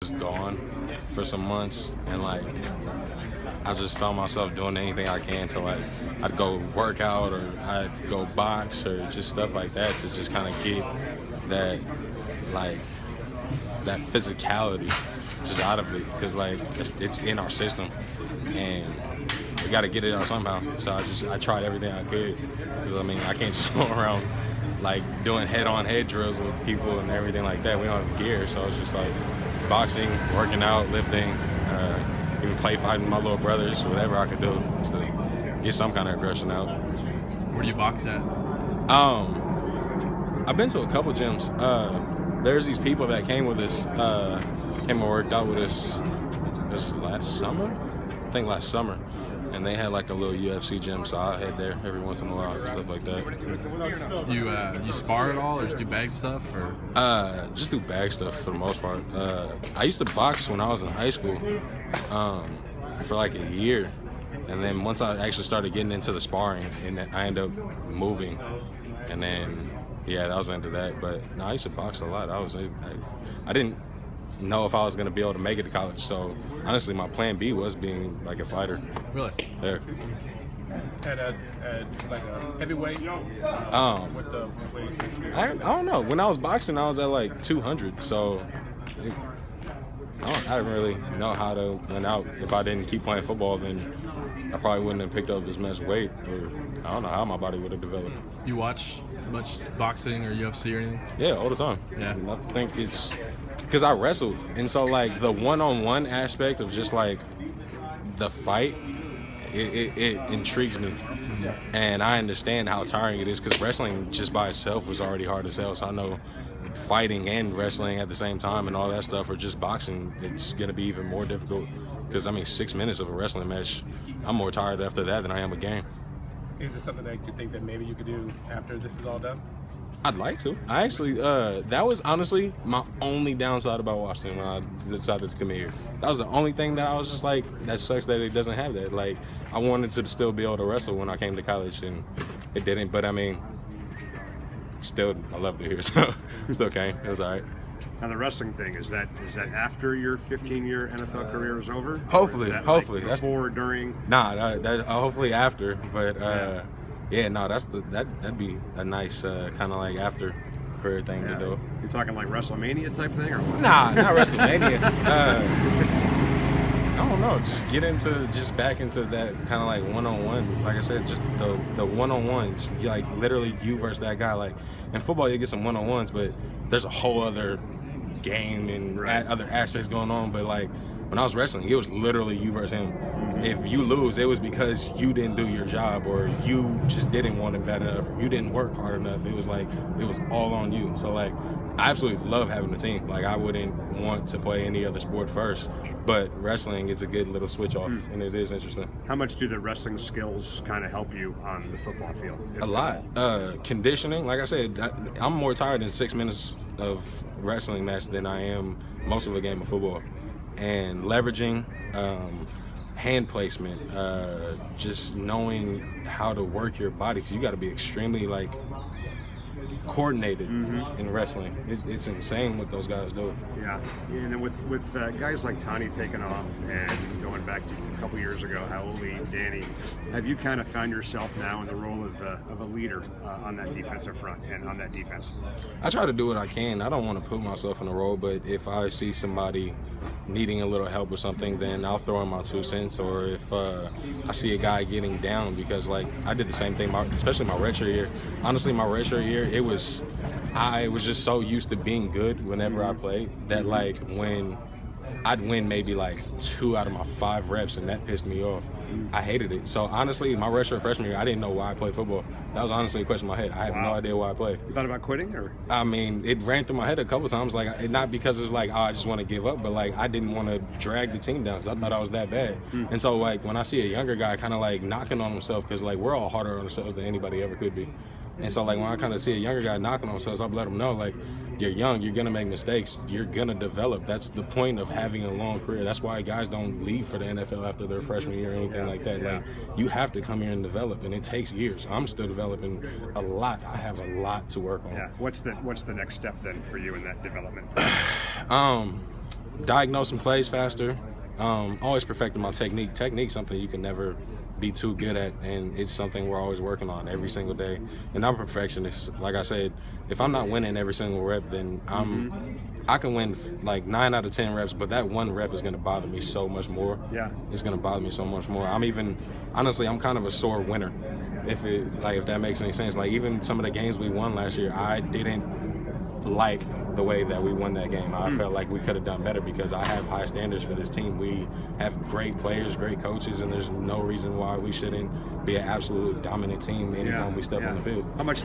just gone for some months, and like I just found myself doing anything I can to like I'd go work out or I'd go box or just stuff like that to just kind of get that like that physicality just out of it, because like it's in our system and we got to get it out somehow. So I tried everything I could, because I mean I can't just go around like doing head-on-head drills with people and everything like that. We don't have gear, so it's just like boxing, working out, lifting, even play fighting with my little brothers, whatever I could do to get some kind of aggression out. Where do you box at? I've been to a couple gyms. There's these people that came with us, came and worked out with us. This last summer, I think last summer, and they had like a little UFC gym, so I head there every once in a while and stuff like that. You spar at all, or just do bag stuff, or? Just do bag stuff for the most part. I used to box when I was in high school, for like a year, and then once I actually started getting into the sparring, and I ended up moving, and then that was the end of that. But no, I used to box a lot. I didn't know if I was gonna be able to make it to college, so honestly, my plan B was being like a fighter. Really? Yeah. At like a heavyweight? With the weight? I don't know. When I was boxing, I was at like 200, so I didn't really know how to win out. If I didn't keep playing football, then I probably wouldn't have picked up as much weight, or I don't know how my body would have developed. You watch much boxing or UFC or anything? Yeah, all the time. Yeah. And I think it's because I wrestled, and so like the one-on-one aspect of just like the fight, it intrigues me, and I understand how tiring it is, because wrestling just by itself was already hard to sell. So I know fighting and wrestling at the same time and all that stuff, or just boxing, it's gonna be even more difficult, because I mean 6 minutes of a wrestling match, I'm more tired after that than I am a game. Is it something that you think that maybe you could do after this is all done? I'd like to. I actually, that was honestly my only downside about Washington when I decided to come here. That was the only thing that I was just like, that sucks that it doesn't have that. Like, I wanted to still be able to wrestle when I came to college, and it didn't. But I mean, still, I loved it here, so it still came. It was all right. Now the wrestling thing, is that after your 15-year NFL career is over? Hopefully, Like hopefully. before, during? Nah, that hopefully after. But that'd be a nice kind of like after career thing to do. You're talking like WrestleMania type thing, or what? Nah, not WrestleMania. I don't know. Just back into that kind of like one-on-one. Like I said, just the one-on-one. Just like literally you versus that guy. Like in football, you get some one-on-ones, but there's a whole other game and other aspects going on. But like when I was wrestling, it was literally you versus him. If you lose, it was because you didn't do your job, or you just didn't want it bad enough, or you didn't work hard enough. It was like, it was all on you. So like, I absolutely love having a team. Like, I wouldn't want to play any other sport first, but wrestling is a good little switch off, and it is interesting. How much do the wrestling skills kind of help you on the football field? A lot. Conditioning, like I said, I'm more tired in 6 minutes of wrestling match than I am most of a game of football. And leveraging, hand placement, just knowing how to work your body. So you got to be extremely like coordinated in wrestling. It's insane what those guys do. Yeah, and then with guys like Tani taking off and going back to a couple years ago, Howley, Danny, have you kind of found yourself now in the role of a leader on that defensive front and on that defense? I try to do what I can. I don't want to put myself in a role, but if I see somebody needing a little help or something, then I'll throw in my 2 cents. Or if I see a guy getting down, because like I did the same thing, especially my redshirt year. Honestly, my redshirt year, I was just so used to being good whenever I played that like when I'd win maybe like 2 out of my 5 reps, and that pissed me off. I hated it. So honestly, my redshirt freshman year, I didn't know why I played football. That was honestly a question in my head. I had no idea why I played. You thought about quitting, or? I mean, it ran through my head a couple times. Like, not because it was like, oh, I just want to give up, but like I didn't want to drag the team down because I thought I was that bad. And so like when I see a younger guy kind of like knocking on himself, because like we're all harder on ourselves than anybody ever could be. And so like when I kind of see a younger guy knocking on themselves, I'll let them know, like, you're young, you're gonna make mistakes, you're gonna develop. That's the point of having a long career. That's why guys don't leave for the NFL after their freshman year or anything like that. Like, you have to come here and develop, and it takes years. I'm still developing a lot. I have a lot to work on. Yeah. What's the next step then for you in that development? diagnosing plays faster. Always perfecting my technique. Technique's something you can never be too good at, and it's something we're always working on every single day. And I'm a perfectionist. Like I said, if I'm not winning every single rep, then I can win like 9 out of 10 reps, but that one rep is going to bother me so much more. Yeah. It's going to bother me so much more. Honestly, I'm kind of a sore winner, if that makes any sense. Like, even some of the games we won last year, I didn't like the way that we won that game. I felt like we could have done better because I have high standards for this team. We have great players, great coaches, and there's no reason why we shouldn't be an absolute dominant team anytime we step on the field. How much